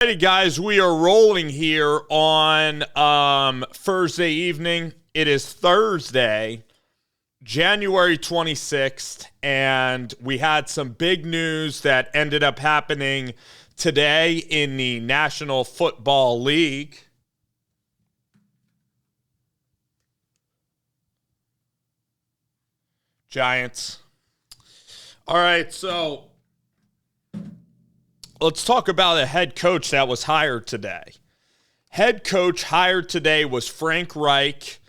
Alrighty, guys, we are rolling here on Thursday evening. It is Thursday, January 26th, and we had some big news that ended up happening today in the National Football League. Giants. All right, so let's talk about a head coach that was hired today. Head coach hired today was Frank Reich.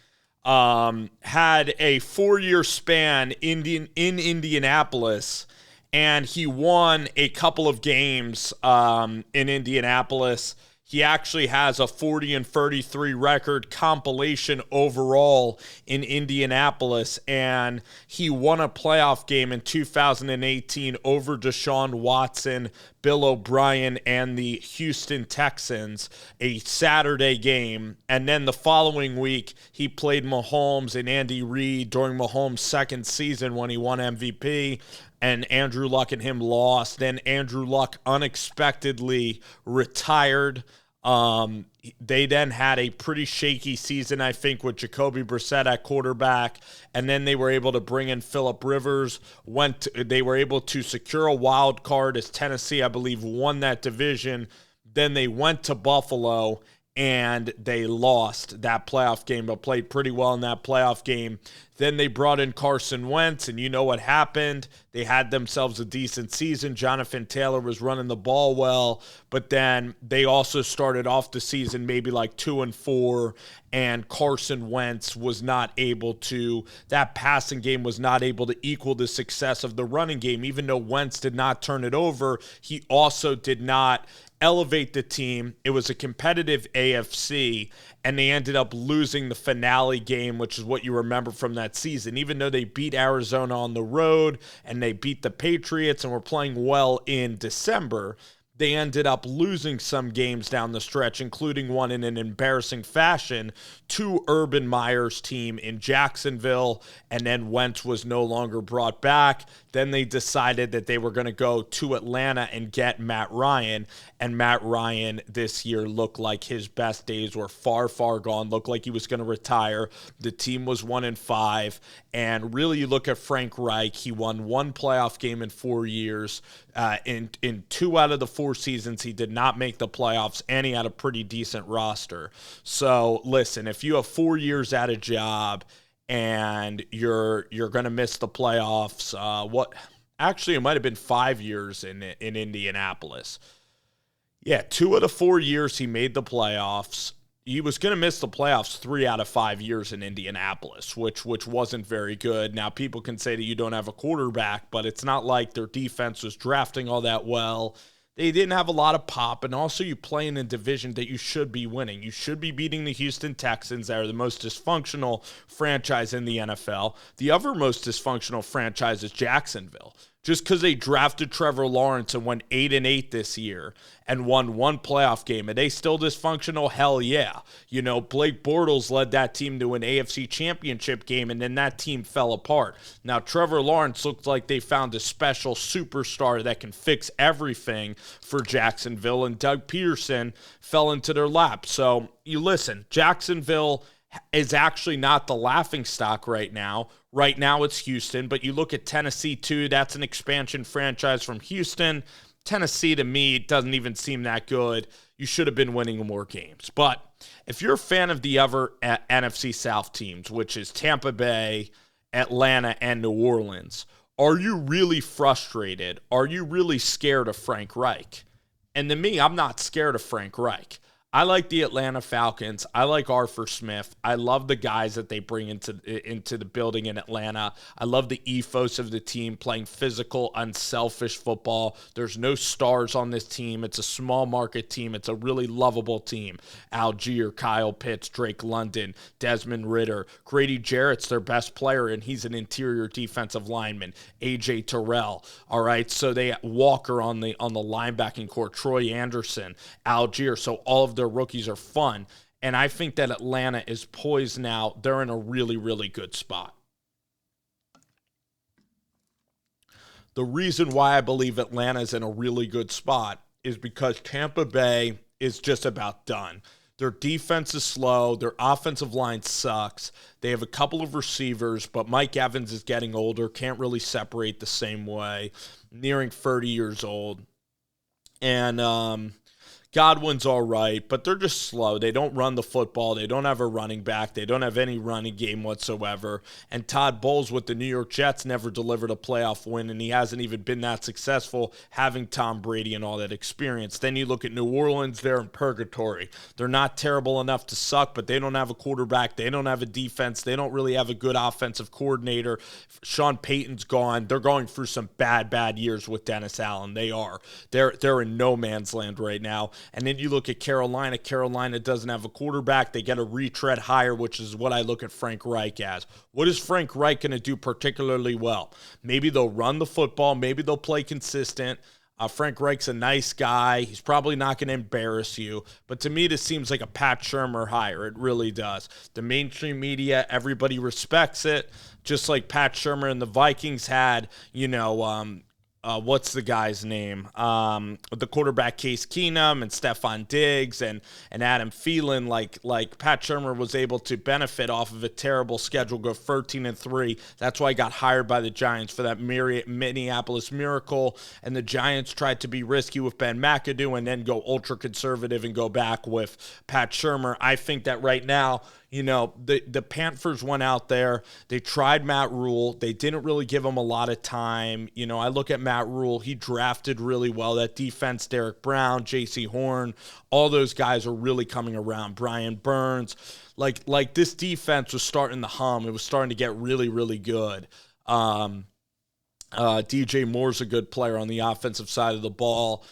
Had a 4-year span in Indianapolis, and he won a couple of games in Indianapolis. He actually has a 40-33 record compilation overall in Indianapolis, and he won a playoff game in 2018 over Deshaun Watson, Bill O'Brien, and the Houston Texans, a Saturday game. And then the following week, he played Mahomes and Andy Reid during Mahomes' second season when he won MVP. And Andrew Luck and him lost. Then Andrew Luck unexpectedly retired. They then had a pretty shaky season, I think, with Jacoby Brissett at quarterback. And then they were able to bring in Phillip Rivers. They were able to secure a wild card as Tennessee, I believe, won that division. Then they went to Buffalo, and they lost that playoff game, but played pretty well in that playoff game. Then they brought in Carson Wentz, and you know what happened. They had themselves a decent season. Jonathan Taylor was running the ball well, but then they also started off the season maybe like 2-4, and Carson Wentz was not able to, that passing game was not able to equal the success of the running game. Even though Wentz did not turn it over, he also did not elevate the team. It was a competitive AFC, and they ended up losing the finale game, which is what you remember from that season. Even though they beat Arizona on the road and they beat the Patriots and were playing well in December, they ended up losing some games down the stretch, including one in an embarrassing fashion to Urban Meyer's team in Jacksonville, and then Wentz was no longer brought back. Then they decided that they were going to go to Atlanta and get Matt Ryan, and Matt Ryan this year looked like his best days were far, far gone, looked like he was going to retire. The team was 1-5, and really you look at Frank Reich, he won one playoff game in 4 years. In 2 out of the 4 seasons, he did not make the playoffs, and he had a pretty decent roster. So listen, if you have 4 years at a job and you're going to miss the playoffs, actually it might have been 5 years in Indianapolis. Yeah, 2 of the 4 years he made the playoffs. He was going to miss the playoffs 3 out of 5 years in Indianapolis, which wasn't very good. Now, people can say that you don't have a quarterback, but it's not like their defense was drafting all that well. They didn't have a lot of pop, and also you play in a division that you should be winning. You should be beating the Houston Texans. They are the most dysfunctional franchise in the NFL. The other most dysfunctional franchise is Jacksonville. Just because they drafted Trevor Lawrence and went 8-8 this year and won one playoff game, are they still dysfunctional? Hell yeah. You know, Blake Bortles led that team to an AFC championship game, and then that team fell apart. Now, Trevor Lawrence looked like they found a special superstar that can fix everything for Jacksonville, and Doug Peterson fell into their lap. So, you listen, Jacksonville is actually not the laughingstock right now. Right now it's Houston, but you look at Tennessee too, that's an expansion franchise from Houston. Tennessee, to me, doesn't even seem that good. You should have been winning more games. But if you're a fan of the other NFC South teams, which is Tampa Bay, Atlanta, and New Orleans, are you really frustrated? Are you really scared of Frank Reich? And to me, I'm not scared of Frank Reich. I like the Atlanta Falcons. I like Arthur Smith. I love the guys that they bring into the building in Atlanta. I love the ethos of the team, playing physical, unselfish football. There's no stars on this team. It's a small market team. It's a really lovable team. Algier, Kyle Pitts, Drake London, Desmond Ridder. Grady Jarrett's their best player, and he's an interior defensive lineman. A.J. Terrell. All right, so they Walker on the linebacking core. Troy Anderson, Algier. So all of their rookies are fun, and I think that Atlanta is poised now. They're in a really, really good spot. The reason why I believe Atlanta is in a really good spot is because Tampa Bay is just about done. Their defense is slow. Their offensive line sucks. They have a couple of receivers, but Mike Evans is getting older, can't really separate the same way, nearing 30 years old. And Godwin's all right, but they're just slow. They don't run the football. They don't have a running back. They don't have any running game whatsoever. And Todd Bowles with the New York Jets never delivered a playoff win, and he hasn't even been that successful having Tom Brady and all that experience. Then you look at New Orleans, they're in purgatory. They're not terrible enough to suck, but they don't have a quarterback. They don't have a defense. They don't really have a good offensive coordinator. Sean Payton's gone. They're going through some bad years with Dennis Allen. They are. They're in no man's land right now. And then you look at Carolina. Carolina doesn't have a quarterback. They get a retread higher, which is what I look at Frank Reich as. What is Frank Reich going to do particularly well? Maybe they'll run the football. Maybe they'll play consistent. Frank Reich's a nice guy. He's probably not going to embarrass you. But to me, this seems like a Pat Shurmur hire. It really does. The mainstream media, everybody respects it. Just like Pat Shurmur and the Vikings had, what's the guy's name? The quarterback Case Keenum and Stephon Diggs and Adam Thielen. Like Pat Shurmur was able to benefit off of a terrible schedule, go 13-3. That's why he got hired by the Giants for that Minneapolis Miracle. And the Giants tried to be risky with Ben McAdoo and then go ultra conservative and go back with Pat Shurmur. I think that right now, the Panthers went out there. They tried Matt Rhule. They didn't really give him a lot of time. I look at Matt Rhule. He drafted really well. That defense, Derek Brown, J.C. Horn, all those guys are really coming around. Brian Burns. Like this defense was starting to hum. It was starting to get really, really good. DJ Moore's a good player on the offensive side of the ball.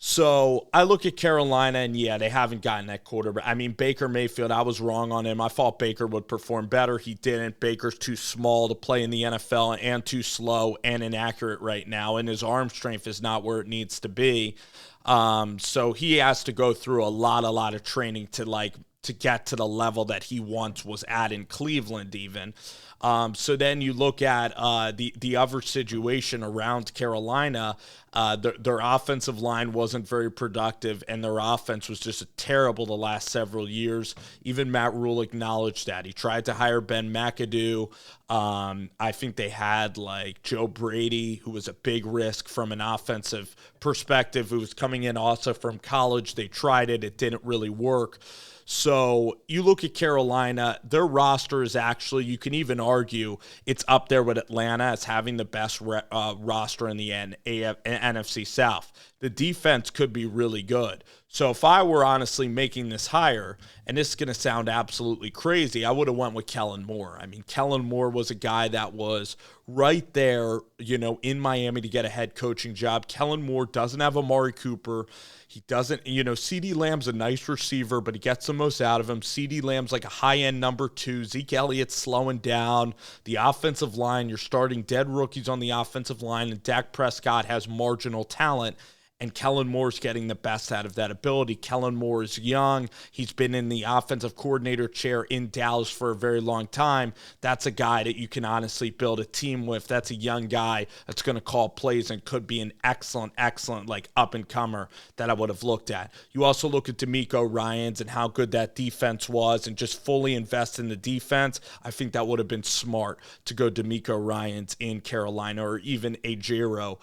So I look at Carolina, and yeah, they haven't gotten that quarterback. I mean, Baker Mayfield, I was wrong on him. I thought Baker would perform better. He didn't. Baker's too small to play in the NFL and too slow and inaccurate right now, and his arm strength is not where it needs to be. So he has to go through a lot of training to get to the level that he once was at in Cleveland even. So then you look at the other situation around Carolina. Their offensive line wasn't very productive, and their offense was just terrible the last several years. Even Matt Rhule acknowledged that. He tried to hire Ben McAdoo. I think they had Joe Brady, who was a big risk from an offensive perspective, who was coming in also from college. They tried it. It didn't really work. So you look at Carolina, their roster is actually, you can even argue, it's up there with Atlanta as having the best roster in the NFC South. The defense could be really good. So if I were honestly making this hire, and this is going to sound absolutely crazy, I would have went with Kellen Moore. I mean, Kellen Moore was a guy that was right there, in Miami to get a head coaching job. Kellen Moore doesn't have Amari Cooper. He doesn't, CeeDee Lamb's a nice receiver, but he gets the most out of him. CeeDee Lamb's like a high-end number 2. Zeke Elliott's slowing down. The offensive line, you're starting dead rookies on the offensive line, and Dak Prescott has marginal talent. And Kellen Moore's getting the best out of that ability. Kellen Moore is young. He's been in the offensive coordinator chair in Dallas for a very long time. That's a guy that you can honestly build a team with. That's a young guy that's going to call plays and could be an excellent up-and-comer that I would have looked at. You also look at DeMeco Ryans and how good that defense was and just fully invest in the defense. I think that would have been smart to go DeMeco Ryans in Carolina, or even Ajero.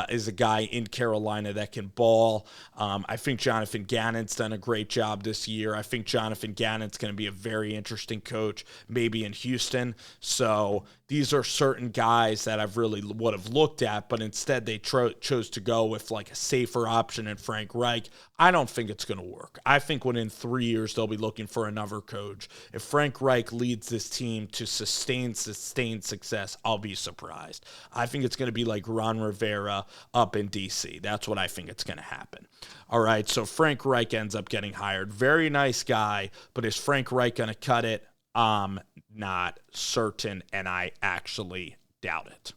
Is a guy in Carolina that can ball. I think Jonathan Gannon's done a great job this year. I think Jonathan Gannon's going to be a very interesting coach, maybe in Houston. So these are certain guys that I've really would have looked at, but instead they chose to go with a safer option in Frank Reich. I don't think it's going to work. I think within 3 years they'll be looking for another coach. If Frank Reich leads this team to sustained success, I'll be surprised. I think it's going to be like Ron Rivera up in D.C. That's what I think it's going to happen. All right, so Frank Reich ends up getting hired. Very nice guy, but is Frank Reich going to cut it? I'm not certain, and I actually doubt it.